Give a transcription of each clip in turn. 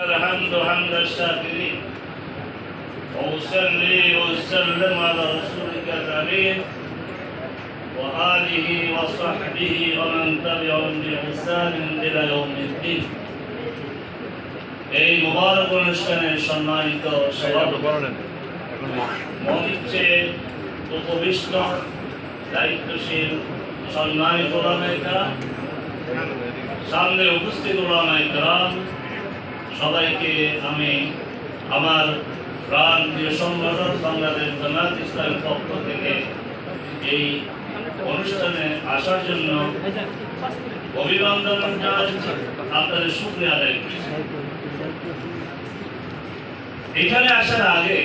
الحمد حمد الشاكرين وأصلي وأسلم على رسولك الأمين وآله وصحبه ومن تبعهم بإحسان إلى يوم الدين এই মুবারক অনুষ্ঠানের সম্মানিত সভাপতি মঞ্চে উপবিষ্ট দায়িত্বশীল সম্মানিত ওলামায়ে কেরাম, সামনে উপস্থিত ওলামায়ে কেরাম, সবাইকে আমি আমার প্রাণপ্রিয় সংগঠন বাংলাদেশ জামায়াত ইসলামের পক্ষ থেকে এই অনুষ্ঠানে আসার জন্য অভিনন্দন জানাচ্ছি, আপনাদের শুকরিয়া আদায় করছি। এখানে আসার আগে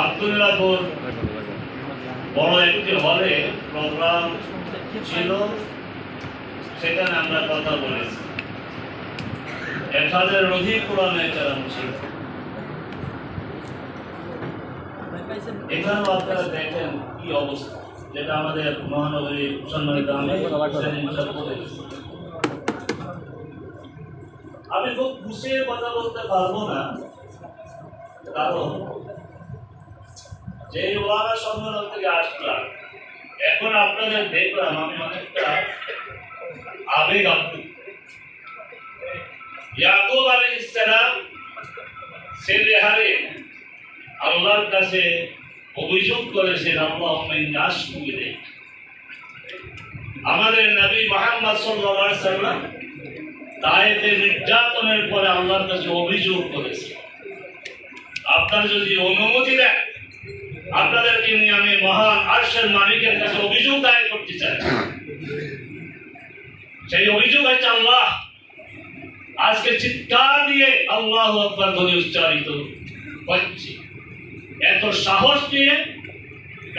আব্দুল্লাহপুর বড় একটি হলে প্রোগ্রাম ছিল, সেখানে আমরা কথা বলেছি। 1000-এর অধিক ওলামায়ে কেরাম ছিল। এখানেও আপনারা দেখেন কি অবস্থা, যেটা আমাদের মহানগরী সম্মানিত আমি খুব গুছিয়ে কথা বলতে পারবো না, কারণ যে ওলামা সম্মেলন থেকে আসলাম, এখন আপনাদের দেখলাম আমি অনেকটা আবেগ আপ্লুত। ইয়াকুব আলাইহিস সালাম ছেলে হারিয়ে আল্লাহর কাছে অভিযোগ করেছেন, আল্লাহুম্মা ইন্নী আশকু ইলাইক। আমাদের নবী মুহাম্মদ সাল্লাল্লাহু আলাইহি ওয়াসাল্লাম তায়েফে নির্যাতনের পরে আল্লাহর কাছে অভিযোগ করেছে, আপনারা যদি অনুমতি দেন আপনাদেরকে নিয়ে আমি মহান আরশের মালিকের কাছে অভিযোগ দায়ের করতে চাই। সেই অভিযোগ হচ্ছে আল্লাহ। আজকে চিৎকার দিয়ে আল্লাহু আকবার বলে উচ্চারিত হচ্ছে, এত সাহস নিয়ে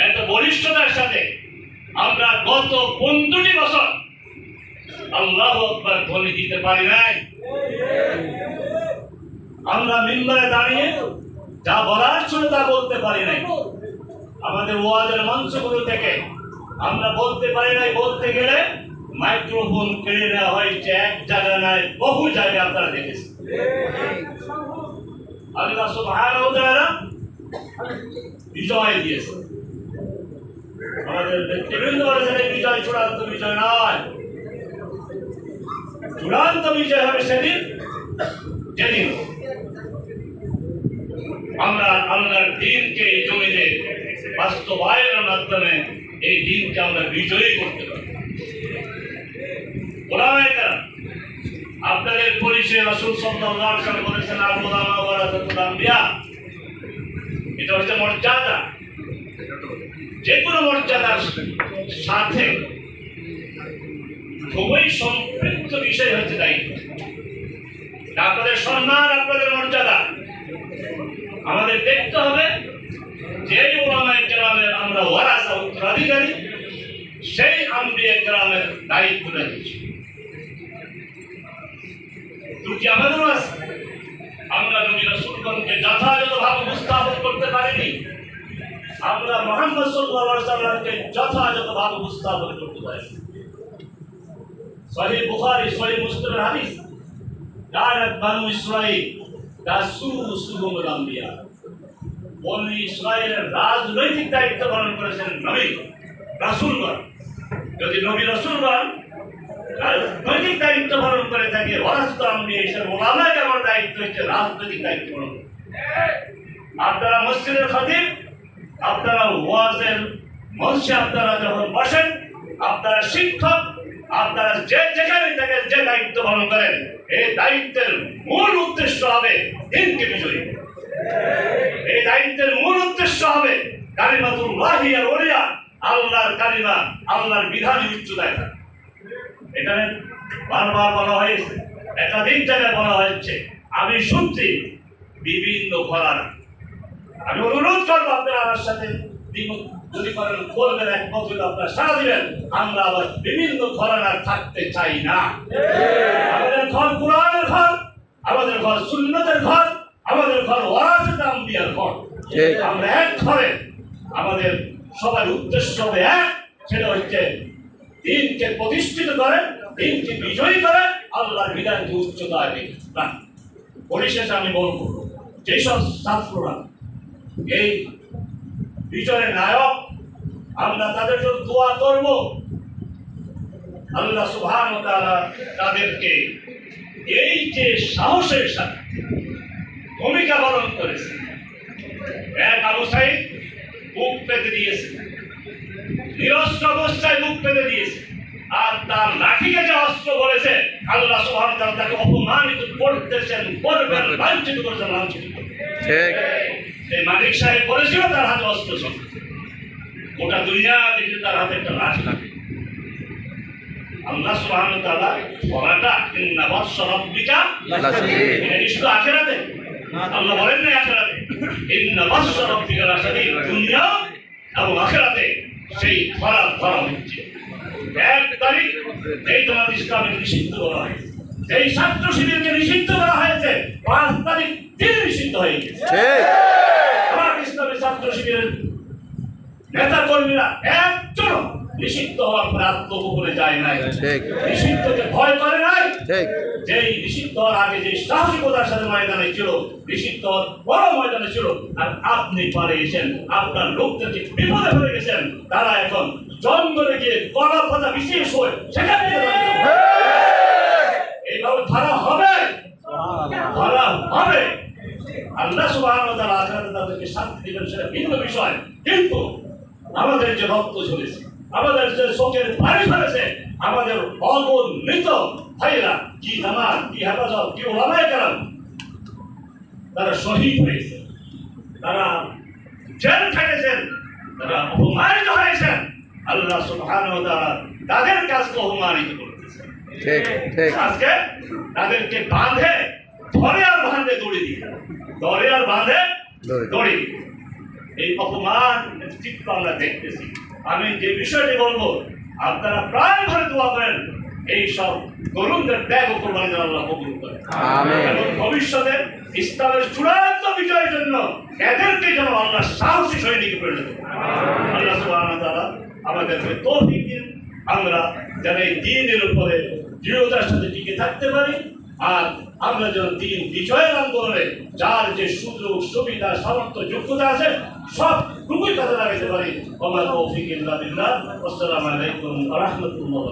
এত বলিষ্ঠতার সাথে আমরা গত 15টি বছর আল্লাহু আকবার বলে দিতে পারি নাই। আমরা মিম্বরে দাঁড়িয়ে যা বলার ছিল তা বলতে পারি নাই। আমাদের ওয়াজের মঞ্চগুলো থেকে আমরা বলতে পারি নাই, বলতে গেলে মাইক্রোফোন কেড়ে নেওয়া হয়েছে, এক জায়গা নয় বহু জায়গায় আপনারা দেখেছেন। আল্লাহ সুবহানাহু ওয়া তাআলা বিজয় দিয়েছে। আমাদের ব্যক্তিবৃন্দ বলেছেন এই বিজয় চূড়ান্ত বিজয় নয়, চূড়ান্ত বিজয় হবে সেদিন যেদিন আমরা আল্লাহর দ্বীনকে এই জমিনে বাস্তবায়নের মাধ্যমে এই দ্বীনকে আমরা বিজয়ী করতে পারি। ওলামায়ে কেরাম, আপনাদের পরিচয় রাসূল সাল্লাল্লাহু আলাইহি ওয়াসাল্লাম বলেছেন, আল উলামা ওয়ারাসাতুল আম্বিয়া। এটা হচ্ছে মর্যাদা। যে কোনো মর্যাদার সাথে খুবই সম্পৃক্ত বিষয় হচ্ছে দায়িত্ব। আপনাদের সম্মান, আপনাদের মর্যাদা আমাদের দেখতে হবে। যে ওলামায়ে কেরামের আমরা ওয়ারাসা, উত্তরাধিকারী, সেই আম্বিয়া কেরামের দায়িত্ব নিয়েছি। ত্রুটি আমাদেরও আছে। আমরা নবী রাসূলগণকে যথাযথভাবে উপস্থাপন করতে পারিনি। আমরা মুহাম্মদ সাল্লাল্লাহু আলাইহি ওয়াসাল্লামকে যথাযথভাবে উপস্থাপন করতে পারিনি। সহিহ বুখারী, সহিহ মুসলিমের হাদিস, কানাত বানু ইসরাঈল তাসুসুহুমুল আম্বিয়া। বনি ইসরাঈলের রাজনৈতিক দায়িত্ব পালন করেছেন নবী রাসূলগণ। যদি নবী রাসূলগণ রাজনৈতিক দায়িত্ব পালন করে থাকে, ওয়ারাসাতুল আম্বিয়া হিসেবে ওলামায়ে কেরামের দায়িত্ব হচ্ছে রাজনৈতিক দায়িত্ব পালন। আপনারা মসজিদের খতিব, আপনারা ওয়াজের মঞ্চে আপনারা যখন বসেন, আপনারা শিক্ষক, আপনারা যে যেখানে থেকে যে দায়িত্ব পালন করেন, এই দায়িত্বের মূল উদ্দেশ্য হবে দ্বীনকে বিজয়ী। এই দায়িত্বের মূল উদ্দেশ্য হবে কালিমাতুল্লাহি আল উলিয়া, আল্লাহর কালিমা, আল্লাহর বিধানের উচ্চতায় থাকা। এখানে বারবার বলা হয়েছে, একাধিক জায়গায় বলা হয়েছে, আমি শুনছি বিভিন্ন ঘরানা। আমি অনুরোধ করবো আপনারা আমার সাথে যদি করেন করবেন, একমত হলে আপনারা সাড়া দিবেন। আমরা আবার বিভিন্ন ঘরানার থাকতে চাই না। আমাদের ঘর কুরআনের ঘর, আমাদের ঘর সুন্নতের ঘর, আমাদের ঘর ওয়ারাসাতুল আম্বিয়ার ঘর। আমরা এক ঘরে, আমাদের সবার উদ্দেশ্য হবে এক, সেটা হচ্ছে দ্বীনকে প্রতিষ্ঠিত করে, দ্বীনকে বিজয়ী করে, আল্লাহর বিধানকে উচ্চতায় রাখ। পরিশেষে আমি বলবো, যেসব ছাত্ররা এই বিজয়ের নায়ক, আমরা তাদের জন্য দোয়া করব, আল্লাহ সুবহানাহু ওয়া তাআলা তাদেরকে এই যে সাহসের সাথে ভূমিকা পালন করেছে, এক আবু সাঈদ বুক পেতে দিয়েছে, নিরস্ত্র অবস্থায় বুক পেতে দিয়েছে, আর তার লাঠিকে যে অস্ত্র বলেছে, আল্লাহ সুবহানাহু ওয়া তাআলা তাকে অপমানিত করতেছেন, করবেন, লাঞ্ছিত করেছেন, লাঞ্ছিত করবেন। এই মালিক সাহেব বলেছিল তার হাতে অস্ত্র ছিল, গোটা দুনিয়া দেখে তার হাতে একটা লাঠি লাগে। আল্লাহ সুবহানাহু ওয়া তাআলা বলাটা ইন্না বাতশা রাব্বিকা লাশাদীদ, এটা কি শুধু আখিরাতে? আল্লাহ বলেন না আখিরাতে, ইন্না বাতশা রাব্বিকা লাশাদীদ, দুনিয়া এবং আখিরাতে সেই ধরা হচ্ছে। 1 তারিখ এই তোমার ইসলামে নিষিদ্ধ করা হয়েছে, এই ছাত্র শিবিরকে নিষিদ্ধ করা হয়েছে, 5 তারিখ দিন নিষিদ্ধ হয়ে গেছে। আমার ইসলামী ছাত্র শিবিরের নেতা কর্মীরা একজন নিষিদ্ধ হওয়ার পরে আত্মগোপনে যায় নাই, নিষিদ্ধকে ভয় করে নাই। যেই নিষিদ্ধ হওয়ার আগে যে সাহসিকতার সাথে ময়দানে ছিল, নিষিদ্ধ হওয়ার বড় ময়দানে ছিল, আর আপনি পালিয়েছেন, আপনার লোকদেরকে বিপদে ফেলে গেছেন, তারা এখন জঙ্গলে গিয়ে গলা পাতা বিশেষ হয়ে সেখানে এইভাবে ধরা হবে, ধরা হবে। আল্লাহ সুবহানাহু ওয়া তাআলা আখিরাতে তাদেরকে শান্তি দিবেন, সেটা ভিন্ন বিষয়। কিন্তু আমাদের যে রক্ত ঝরেছে, আমাদের যে চোখের পানি ফেলেছে, আমাদের অগণিত ভাইরা, কি জামাত, কি হেফাজত, কি ওলামায়ে কেরাম, তারা শহীদ হয়েছে, তারা জেল খেটেছেন, তারা অপমানিত হয়েছেন। আল্লাহ সুবহানাহু ওয়া তাআলা তাদের কাজকে অপমানিত করতেছেন। আজকে তাদেরকে বাঁধে, ধরে আর বাঁধে দড়ি দিয়ে, ধরে আর বাঁধে দড়ি, এই অপমান চিত্র আমরা দেখতেছি। আমি যে বিষয়টি বলবো, আপনারা প্রায় ভরে দোয়া করেন, এই সব তরুণদের ত্যাগ ও কোরবানি যেন আল্লাহ কবুল করেন, এবং ভবিষ্যতে ইসলামের চূড়ান্ত বিজয়ের জন্য এদেরকে যেন আল্লাহ সাহসী সৈনিকে পরিণত করেন। আল্লাহ সুবহানাহু ওয়া তাআলা আমাদেরকে তৌফিক দিন, আমরা যেন এই দ্বীনের উপরে দৃঢ়তার সাথে টিকে থাকতে পারি, আর আমরা যেন দ্বীন বিজয়ের আন্দোলনে যার যে সুযোগ সুবিধা সামর্থ্য যোগ্যতা আছে সব টুকুই কাজে লাগাতে পারি। ওয়া মা তাওফীক ইল্লা বিল্লাহ। আসসালামু আলাইকুম ওয়া রাহমাতুল্লাহ।